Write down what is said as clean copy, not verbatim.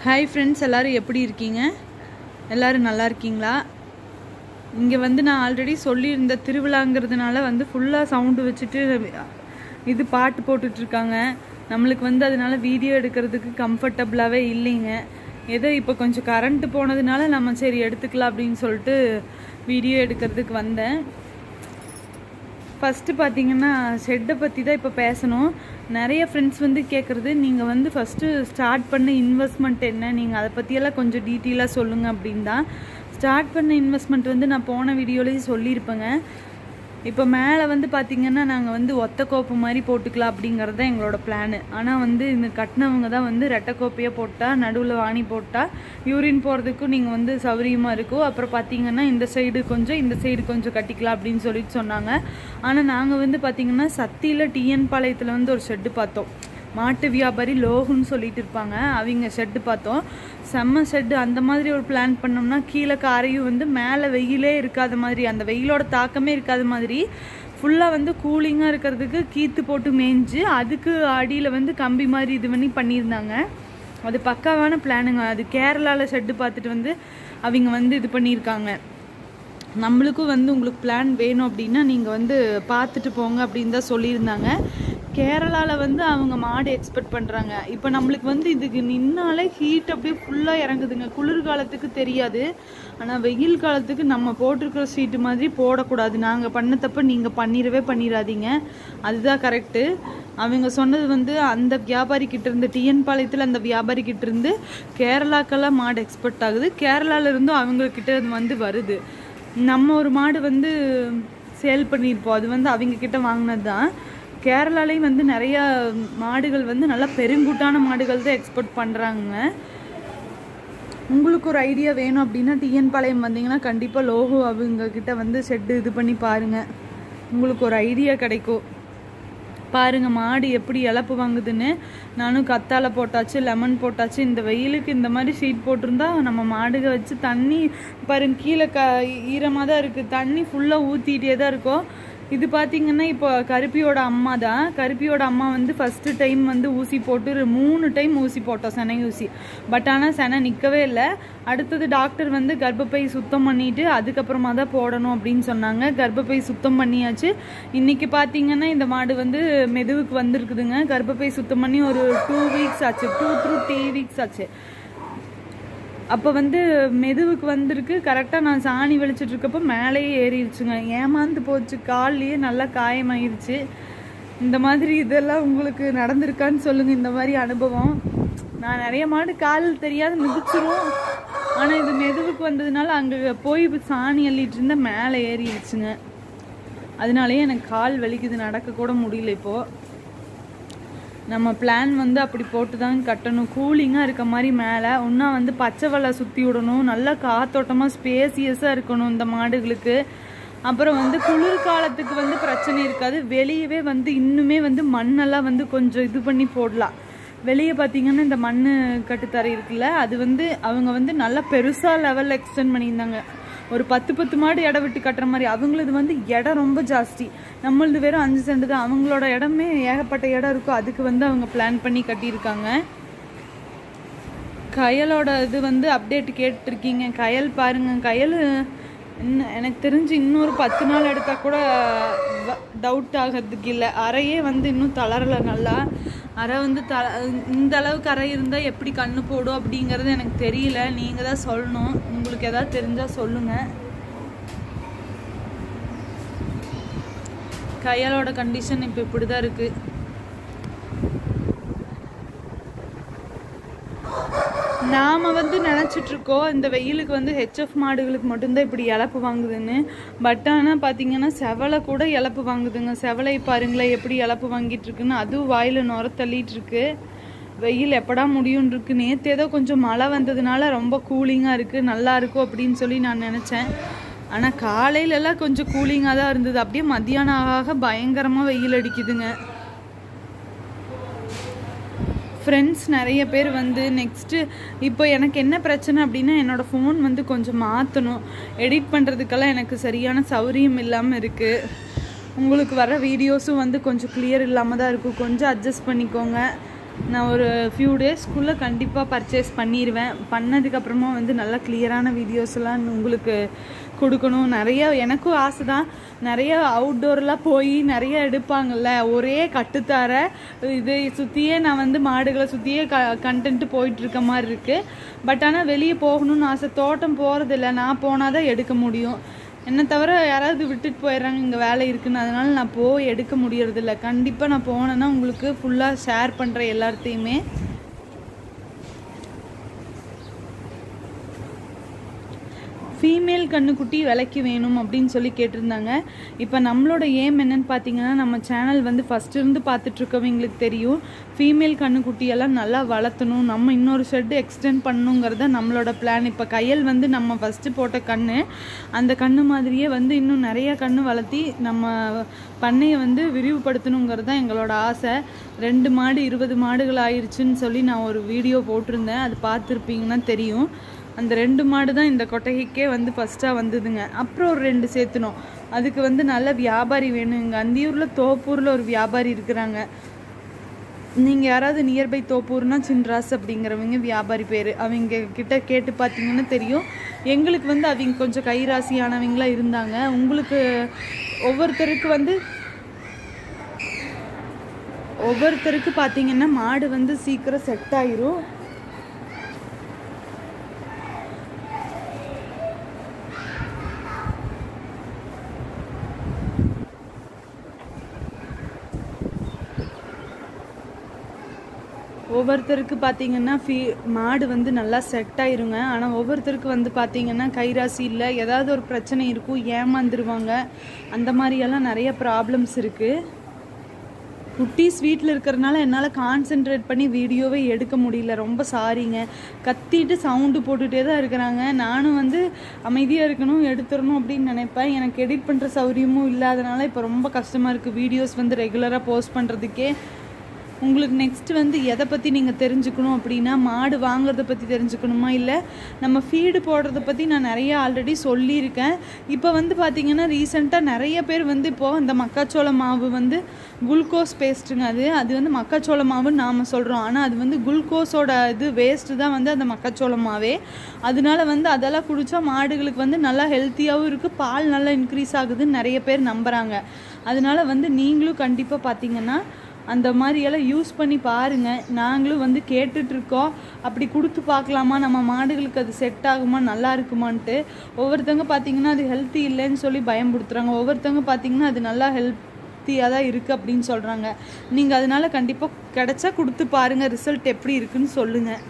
Hi friends, எல்லோரும் எப்படி இருக்கீங்க? எல்லோரும் நல்லா இருக்கீங்களா? இங்கே வந்து நான் ஆல்ரெடி சொல்லியிருந்த திருவிழாங்கிறதுனால வந்து ஃபுல்லாக சவுண்டு வச்சுட்டு இது பாட்டு போட்டுட்ருக்காங்க. நம்மளுக்கு வந்து அதனால் வீடியோ எடுக்கிறதுக்கு கம்ஃபர்டபுளாகவே இல்லைங்க. ஏதோ இப்போ கொஞ்சம் கரண்ட்டு போனதுனால நம்ம சரி எடுத்துக்கலாம் அப்படின்னு சொல்லிட்டு வீடியோ எடுக்கிறதுக்கு வந்தேன். ஃபஸ்ட்டு பார்த்தீங்கன்னா ஷெட்டை பற்றி தான் இப்போ பேசணும். நிறைய ஃப்ரெண்ட்ஸ் வந்து கேட்குறது, நீங்கள் வந்து ஃபஸ்ட்டு ஸ்டார்ட் பண்ண இன்வெஸ்ட்மெண்ட் என்ன, நீங்கள் அதை பற்றியெல்லாம் கொஞ்சம் டீட்டெயிலாக சொல்லுங்கள் அப்படின்னு தான். ஸ்டார்ட் பண்ண இன்வெஸ்ட்மெண்ட் வந்து நான் போன வீடியோலேயும் சொல்லியிருப்பேங்க. இப்போ மேலே வந்து பார்த்திங்கன்னா நாங்கள் வந்து ஒத்த கோப்பு மாதிரி போட்டுக்கலாம் அப்படிங்கிறது தான் எங்களோட பிளானு. ஆனால் வந்து இந்த கட்டினவங்க தான் வந்து ரெட்டை கோப்பையாக போட்டால் நடுவில் வாணி போட்டால் யூரின் போகிறதுக்கும் நீங்கள் வந்து சௌகரியமாக இருக்கும். அப்புறம் பார்த்திங்கன்னா இந்த சைடு கொஞ்சம் இந்த சைடு கொஞ்சம் கட்டிக்கலாம் அப்படின்னு சொல்லிட்டு சொன்னாங்க. ஆனால் நாங்கள் வந்து பார்த்திங்கன்னா சத்தியில் டிஎன் பாளையத்தில் வந்து ஒரு ஷெட்டு பார்த்தோம். மாட்டு வியாபாரி லோகுன்னு சொல்லிட்டு இருப்பாங்க, அவங்க ஷெட்டு பார்த்தோம். செம்ம ஷெட்டு. அந்த மாதிரி ஒரு பிளான் பண்ணோம்னா கீழே காரையும் வந்து மேலே வெயிலே இருக்காத மாதிரி, அந்த வெயிலோட தாக்கமே இருக்காத மாதிரி ஃபுல்லாக வந்து கூலிங்காக இருக்கிறதுக்கு கீத்து போட்டு மேய்ஞ்சு அதுக்கு அடியில் வந்து கம்பி மாதிரி இது பண்ணி பண்ணியிருந்தாங்க. அது பக்காவான பிளானுங்க. அது கேரளாவில் ஷெட்டு பார்த்துட்டு வந்து அவங்க வந்து இது பண்ணியிருக்காங்க. நம்மளுக்கும் வந்து உங்களுக்கு பிளான் வேணும் அப்படின்னா நீங்கள் வந்து பார்த்துட்டு போங்க அப்படின்னு தான் சொல்லியிருந்தாங்க. கேரளாவில் வந்து அவங்க மாடு எக்ஸ்பெக்ட் பண்ணுறாங்க. இப்போ நம்மளுக்கு வந்து இதுக்கு நின்னாலே ஹீட் அப்படியே ஃபுல்லாக இறங்குதுங்க. குளிர்காலத்துக்கு தெரியாது, ஆனால் வெயில் காலத்துக்கு நம்ம போட்டிருக்கிற ஷீட்டு மாதிரி போடக்கூடாது. நாங்கள் பண்ண தப்ப நீங்கள் பண்ணிடாதீங்க, அதுதான் கரெக்டு. அவங்க சொன்னது வந்து அந்த வியாபாரிக்கிட்ட இருந்து, டிஎன் பாளையத்தில் அந்த வியாபாரிக்கிட்ட இருந்து கேரளாக்கெல்லாம் மாடு எக்ஸ்பெக்ட் ஆகுது. கேரளாவிலேருந்தும் அவங்கக்கிட்ட வந்து வருது. நம்ம ஒரு மாடு வந்து சேல் பண்ணியிருப்போம், அது வந்து அவங்கக்கிட்ட வாங்கினது தான். கேரளாலேயும் வந்து நிறையா மாடுகள் வந்து நல்லா பெருங்கூட்டான மாடுகள் தான் எக்ஸ்போர்ட் பண்ணுறாங்க. உங்களுக்கு ஒரு ஐடியா வேணும் அப்படின்னா டிஎன் பாளையம் வந்தீங்கன்னா கண்டிப்பாக லோகோ அவங்கக்கிட்ட வந்து ஷெட்டு இது பண்ணி பாருங்கள், உங்களுக்கு ஒரு ஐடியா கிடைக்கும். பாருங்கள் மாடு எப்படி இழப்பு வாங்குதுன்னு. நானும் கத்தாழை போட்டாச்சு, லெமன் போட்டாச்சு. இந்த வெயிலுக்கு இந்த மாதிரி ஷீட் போட்டிருந்தா நம்ம மாடுக வச்சு தண்ணி பாருங்க கீழே ஈரமாக தான் இருக்குது, தண்ணி ஃபுல்லாக ஊற்றிட்டே தான் இருக்கும். இது பார்த்திங்கன்னா இப்போ கருப்பியோட அம்மா தான். கருப்பியோட அம்மா வந்து ஃபஸ்ட்டு டைம் வந்து ஊசி போட்டு 3 டைம் ஊசி போட்டோம், செனை ஊசி. பட் ஆனால் செனை நிற்கவே இல்லை. அடுத்தது டாக்டர் வந்து கர்ப்பப்பை சுத்தம் பண்ணிவிட்டு அதுக்கப்புறமா தான் போடணும் அப்படின்னு சொன்னாங்க. கர்ப்பப்பை சுத்தம் பண்ணியாச்சு. இன்றைக்கி பார்த்திங்கன்னா இந்த மாடு வந்து மெதுவுக்கு வந்திருக்குதுங்க. கர்ப்பப்பை சுத்தம் பண்ணி ஒரு 2 வீக்ஸ் ஆச்சு, 2 to 3 வீக்ஸ் ஆச்சு. அப்போ வந்து மெதுவுக்கு வந்திருக்கு. கரெக்டாக நான் சாணி வெளிச்சிட்ருக்கப்போ மேலேயே ஏறிடுச்சுங்க. ஏமாந்து போச்சு, கால்லையே நல்லா காயமாயிருச்சு. இந்த மாதிரி இதெல்லாம் உங்களுக்கு நடந்திருக்கான்னு சொல்லுங்கள், இந்த மாதிரி அனுபவம். நான் நிறைய மாடு கால் தெரியாது மிதிச்சிரும், ஆனால் இது மெதுவுக்கு வந்ததுனால அங்கே போய் சாணி அள்ளிட்டு இருந்தால் மேலே ஏறிடுச்சுங்க. அதனாலேயே எனக்கு கால் வலிக்குது, நடக்கக்கூட முடியல. இப்போது நம்ம பிளான் வந்து அப்படி போட்டு தான் கட்டணும். கூலிங்காக இருக்க மாதிரி மேலே ஒன்றா வந்து பச்சை வலை சுற்றி விடணும். நல்லா காத்தோட்டமாக ஸ்பேசியஸாக இருக்கணும் இந்த மாடுகளுக்கு. அப்புறம் வந்து குளிர்காலத்துக்கு வந்து பிரச்சனை இருக்காது. வெளியவே வந்து இன்னுமே வந்து மண்ணெல்லாம் வந்து கொஞ்சம் இது பண்ணி போடலாம். வெளியே பார்த்திங்கன்னா இந்த மண் கட்டுத்தரை இருக்குல்ல, அது வந்து அவங்க வந்து நல்லா பெருசாக லெவலில் எக்ஸ்டெண்ட் பண்ணியிருந்தாங்க. ஒரு 10 மாடு இடம் விட்டு கட்டுற மாதிரி. அவங்களது வந்து இடம் ரொம்ப ஜாஸ்தி, நம்மளது வெறும் 5 சென்ட் தான். அவங்களோட இடமே ஏகப்பட்ட இடம் இருக்கும். அதுக்கு வந்து அவங்க பிளான் பண்ணி கட்டியிருக்காங்க. கயலோட இது வந்து அப்டேட் கேட்டிருக்கீங்க. கயல் பாருங்கள், கயல் இன்னும் எனக்கு தெரிஞ்சு இன்னொரு 10 நாள் எடுத்தால் கூட டவுட் ஆகிறதுக்கு இல்லை. அறையே வந்து இன்னும் தளரலை. நல்லா அறை வந்து இந்த அளவுக்கு அறை இருந்தால் எப்படி கண்ணு போடும் அப்படிங்கிறது எனக்கு தெரியல. நீங்கள் தான் சொல்லணும், உங்களுக்கு எதாவது தெரிஞ்சால் சொல்லுங்கள். கையாலோட கண்டிஷன் இப்போ இப்படி தான் இருக்குது. நாம் வந்து நினச்சிட்ருக்கோம் இந்த வெயிலுக்கு வந்து ஹெச்எஃப் மாடுகளுக்கு மட்டும்தான் இப்படி இழப்பு வாங்குதுன்னு. பட் ஆனால் பார்த்திங்கன்னா செவலை கூட இழப்பு வாங்குதுங்க. செவலை பாருங்களேன் எப்படி இழப்பு வாங்கிட்டு இருக்குன்னு. அதுவும் வாயில் நுர தள்ளிகிட்ருக்கு. வெயில் எப்படா முடியும்னு இருக்குது. நேற்று ஏதோ கொஞ்சம் மழை வந்ததுனால ரொம்ப கூலிங்காக இருக்குது, நல்லா இருக்கும் அப்படின்னு சொல்லி நான் நினச்சேன். ஆனால் காலையிலலாம் கொஞ்சம் கூலிங்காக தான் இருந்தது. அப்படியே மத்தியானம் ஆக பயங்கரமாக வெயில் அடிக்குதுங்க. ஃப்ரெண்ட்ஸ் நிறைய பேர் வந்து நெக்ஸ்ட்டு இப்போ எனக்கு என்ன பிரச்சனை அப்படின்னா என்னோடய ஃபோன் வந்து கொஞ்சம் மாற்றணும். எடிட் பண்ணுறதுக்கெல்லாம் எனக்கு சரியான சௌகரியம் இல்லாமல் இருக்குது. உங்களுக்கு வர வீடியோஸும் வந்து கொஞ்சம் கிளியர் இல்லாமல் தான் இருக்கும், கொஞ்சம் அட்ஜஸ்ட் பண்ணிக்கோங்க. நான் ஒரு ஃபியூ டேஸ்க்குள்ளே கண்டிப்பாக பர்ச்சேஸ் பண்ணிடுவேன். பண்ணதுக்கப்புறமா வந்து நல்லா கிளியரான வீடியோஸ்லாம் உங்களுக்கு கொடுக்கணும். நிறைய எனக்கும் ஆசை தான், நிறைய அவுட்டோர்லாம் போய் நிறைய எடுப்பாங்கள்ல, ஒரே கட்டுத்தார இதை சுற்றியே நான் வந்து மாடுகளை சுற்றியே கண்டென்ட்டு போயிட்டுருக்க மாதிரி இருக்குது. பட் ஆனால் வெளியே போகணும்னு ஆசை. தோட்டம் போகிறதில்ல, நான் போனால் தான் எடுக்க முடியும். என்னை தவிர யாராவது விட்டுட்டு போயிடுறாங்க, இங்கே வேலை இருக்குன்னு. அதனால நான் போய் எடுக்க முடியறதில்ல. கண்டிப்பாக நான் போனேன்னா உங்களுக்கு ஃபுல்லாக ஷேர் பண்ணுறேன் எல்லாத்தையுமே. ஃபீமேல் கண்ணுக்குட்டி விலைக்கு வேணும் அப்படின்னு சொல்லி கேட்டிருந்தாங்க. இப்போ நம்மளோட ஏம் என்னன்னு பார்த்தீங்கன்னா, நம்ம சேனல் வந்து ஃபஸ்ட்டு இருந்து பார்த்துட்ருக்கவங்களுக்கு தெரியும், ஃபீமேல் கண்ணுக்குட்டியெல்லாம் நல்லா வளர்த்தணும், நம்ம இன்னொரு ஷெட்டு எக்ஸ்டெண்ட் பண்ணணுங்கிறத நம்மளோட பிளான். இப்போ கையல் வந்து நம்ம ஃபஸ்ட்டு போட்ட கன்று, அந்த கன்று மாதிரியே வந்து இன்னும் நிறைய கன்று வளர்த்தி நம்ம பண்ணையை வந்து விரிவுபடுத்தணுங்கிறது தான் எங்களோட ஆசை. 2 மாடு 20 மாடுகள் ஆயிடுச்சுன்னு சொல்லி நான் ஒரு வீடியோ போட்டிருந்தேன், அது பார்த்துருப்பீங்கன்னா தெரியும். அந்த 2 மாடு தான் இந்த கொட்டகைக்கே வந்து ஃபஸ்ட்டாக வந்ததுங்க. அப்புறம் ஒரு 2 சேர்த்துனோம். அதுக்கு வந்து நல்ல வியாபாரி வேணும். இங்கே அந்தியூரில் தோப்பூரில் ஒரு வியாபாரி இருக்கிறாங்க. நீங்கள் யாராவது நியர்பை தோப்பூர்னா சின்ராஸ் அப்படிங்கிறவங்க வியாபாரி பேர். அவங்க கிட்ட கேட்டு பார்த்தீங்கன்னா தெரியும். எங்களுக்கு வந்து அவங்க கொஞ்சம் கைராசியானவங்களாம் இருந்தாங்க. உங்களுக்கு ஒவ்வொருத்தருக்கு பார்த்தீங்கன்னா மாடு வந்து சீக்கிரம் செட் ஆயிரும். ஒவ்வொருத்தருக்கு பார்த்தீங்கன்னா மாடு வந்து நல்லா செட் ஆயிருங்க. ஆனால் ஒவ்வொருத்தருக்கு வந்து பார்த்தீங்கன்னா கைராசி இல்லை, ஏதாவது ஒரு பிரச்சனை இருக்கும், ஏமாந்துருவாங்க. அந்த மாதிரியெல்லாம் நிறைய ப்ராப்ளம்ஸ் இருக்குது. குட்டீஸ் வீட்டில் இருக்கிறதுனால என்னால் கான்சென்ட்ரேட் பண்ணி வீடியோவே எடுக்க முடியல. ரொம்ப சாரிங்க. கத்திட்டு சவுண்டு போட்டுகிட்டே தான் இருக்கிறாங்க. நானும் வந்து அமைதியாக இருக்கணும், எடுத்துடணும் அப்படின்னு நினைப்பேன். எனக்கு எடிட் பண்ணுற சௌகரியமும் இல்லாதனால இப்போ ரொம்ப கஷ்டமாக இருக்குது வீடியோஸ் வந்து ரெகுலராக போஸ்ட் பண்ணுறதுக்கே. உங்களுக்கு நெக்ஸ்ட்டு வந்து எதை பற்றி நீங்கள் தெரிஞ்சுக்கணும் அப்படின்னா, மாடு வாங்குறத பற்றி தெரிஞ்சுக்கணுமா, இல்லை நம்ம ஃபீடு போடுறத பற்றி நான் நிறைய ஆல்ரெடி சொல்லியிருக்கேன். இப்போ வந்து பார்த்திங்கன்னா ரீசெண்டாக நிறைய பேர் வந்து இப்போது இந்த மக்காச்சோள மாவு வந்து குளுக்கோஸ் பேஸ்ட்டுங்க, அது வந்து மக்காச்சோள மாவுன்னு நாம் சொல்கிறோம். ஆனால் அது வந்து குளுக்கோஸோட இது வேஸ்ட்டு தான் வந்து அந்த மக்காச்சோள மாவே. அதனால வந்து அதெல்லாம் குடித்தா மாடுகளுக்கு வந்து நல்லா ஹெல்த்தியாகவும் இருக்குது, பால் நல்லா இன்க்ரீஸ் ஆகுதுன்னு நிறைய பேர் நம்புகிறாங்க. அதனால வந்து நீங்களும் கண்டிப்பாக பார்த்திங்கன்னா அந்த மாதிரியெல்லாம் யூஸ் பண்ணி பாருங்கள். நாங்களும் வந்து கேட்டுட்ருக்கோம், அப்படி கொடுத்து பார்க்கலாமா, நம்ம மாடுகளுக்கு அது செட் ஆகுமா, நல்லா இருக்குமான்ட்டு. ஒவ்வொருத்தவங்க பார்த்திங்கன்னா அது ஹெல்த்தி இல்லைன்னு சொல்லி பயன்படுத்துகிறாங்க. ஒவ்வொருத்தவங்க பார்த்திங்கன்னா அது நல்லா ஹெல்த்தியாக தான் இருக்குது அப்படின்னு சொல்கிறாங்க. நீங்கள் அதனால் கண்டிப்பாக கிடச்சா கொடுத்து பாருங்கள், ரிசல்ட் எப்படி இருக்குன்னு சொல்லுங்கள்.